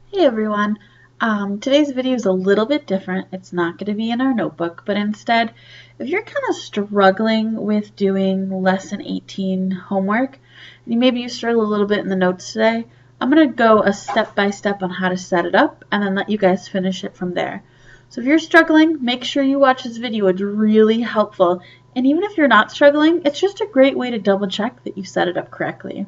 Hey everyone. Today's video is a little bit different. It's not going to be in our notebook, but instead, if you're kind of struggling with doing lesson 18 homework, and maybe you struggle a little bit in the notes today, I'm going to go a step by step on how to set it up and then let you guys finish it from there. So if you're struggling, make sure you watch this video. It's really helpful. And even if you're not struggling, it's just a great way to double check that you set it up correctly.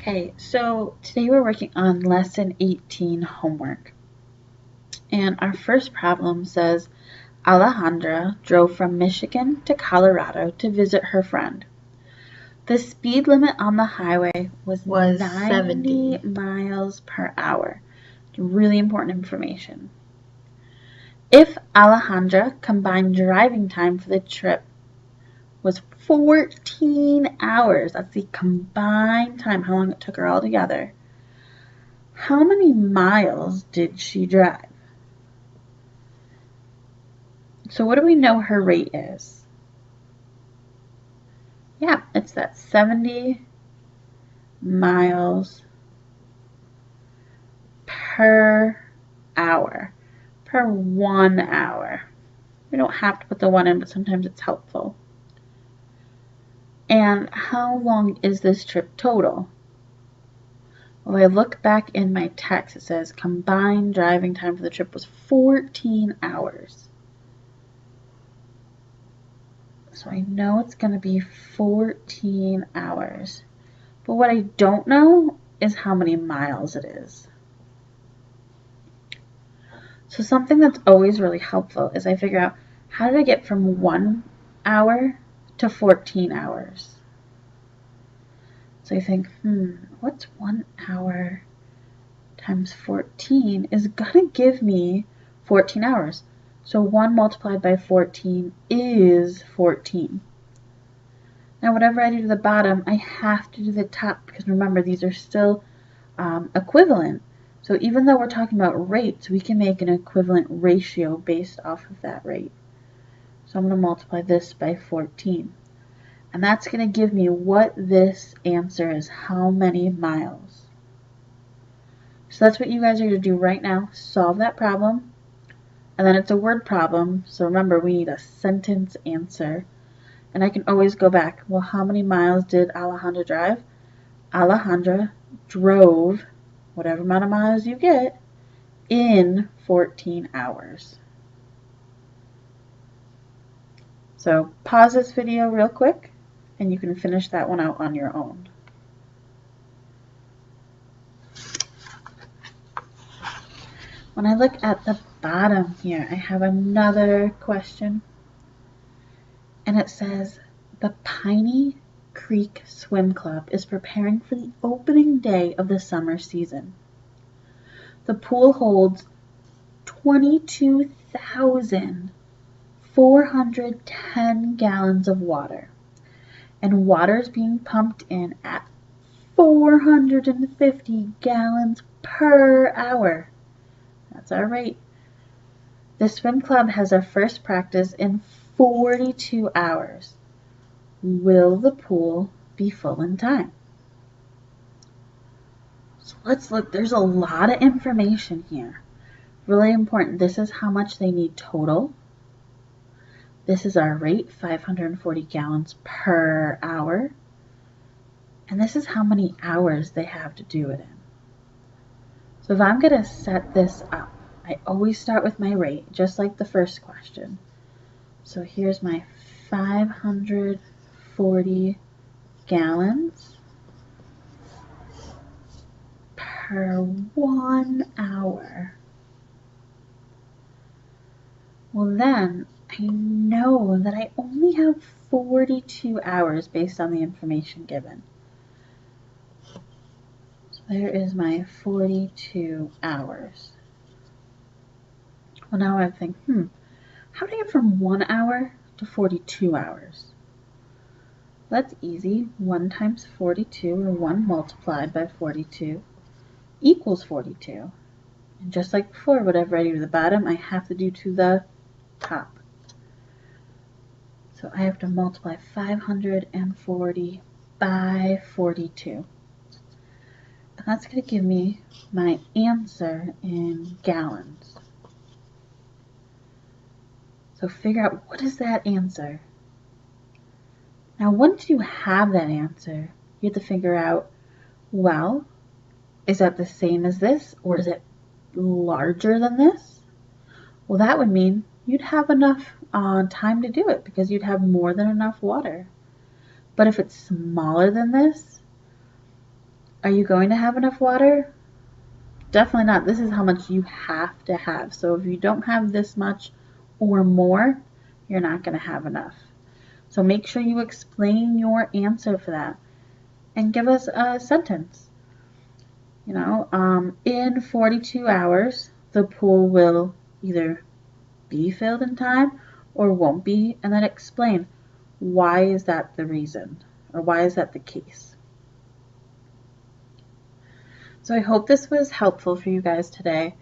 Okay, so today we're working on lesson 18 homework. And our first problem says Alejandra drove from Michigan to Colorado to visit her friend. The speed limit on the highway was 90 miles per hour. Really important information. If Alejandra combined driving time for the trip was 14 hours, that's the combined time, how long it took her all together, how many miles did she drive? So what do we know her rate is? Yeah, it's that 70 miles per hour, per 1 hour. We don't have to put the 1 in, but sometimes it's helpful. And how long is this trip total? Well, I look back in my text, it says combined driving time for the trip was 14 hours. So I know it's going to be 14 hours. But what I don't know is how many miles it is. So something that's always really helpful is I figure out how did I get from 1 hour to 14 hours? So you think, what's 1 hour times 14 is going to give me 14 hours. So 1 multiplied by 14 is 14. Now whatever I do to the bottom, I have to do the top because remember these are still equivalent. So even though we're talking about rates, we can make an equivalent ratio based off of that rate. So I'm going to multiply this by 14. And that's going to give me what this answer is, how many miles. So that's what you guys are going to do right now. Solve that problem. And then it's a word problem. So remember, we need a sentence answer. And I can always go back. Well, how many miles did Alejandra drive? Alejandra drove whatever amount of miles you get in 14 hours. So pause this video real quick and you can finish that one out on your own. When I look at the bottom here, I have another question. And it says, the Piney Creek Swim Club is preparing for the opening day of the summer season. The pool holds 22,410 gallons of water, and water is being pumped in at 450 gallons per hour. That's our rate. The swim club has our first practice in 42 hours. Will the pool be full in time? So let's look. There's a lot of information here. Really important. This is how much they need total. This is our rate, 540 gallons per hour. And this is how many hours they have to do it in. So if I'm going to set this up, I always start with my rate, just like the first question. So here's my 540 gallons per 1 hour. Well then, I know that I only have 42 hours based on the information given. So there is my 42 hours. Well now I think, how do I get from 1 hour to 42 hours? That's easy. 1 times 42, or 1 multiplied by 42, equals 42. And just like before, whatever I do to the bottom, I have to do to the top. So I have to multiply 540 by 42. And that's going to give me my answer in gallons. So figure out, what is that answer? Now, once you have that answer, you have to figure out, well, is that the same as this, or is it larger than this? Well, that would mean you'd have enough time to do it because you'd have more than enough water. But if it's smaller than this, are you going to have enough water? Definitely not. This is how much you have to have. So if you don't have this much or more, you're not going to have enough. So make sure you explain your answer for that and give us a sentence. You know, in 42 hours, the pool will either be filled in time or won't be, and then explain why is that the reason or why is that the case. So I hope this was helpful for you guys today.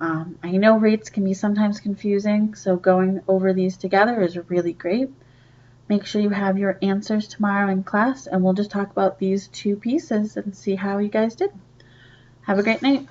I know rates can be sometimes confusing, so going over these together is really great. Make sure you have your answers tomorrow in class, and we'll just talk about these two pieces and see how you guys did. Have a great night.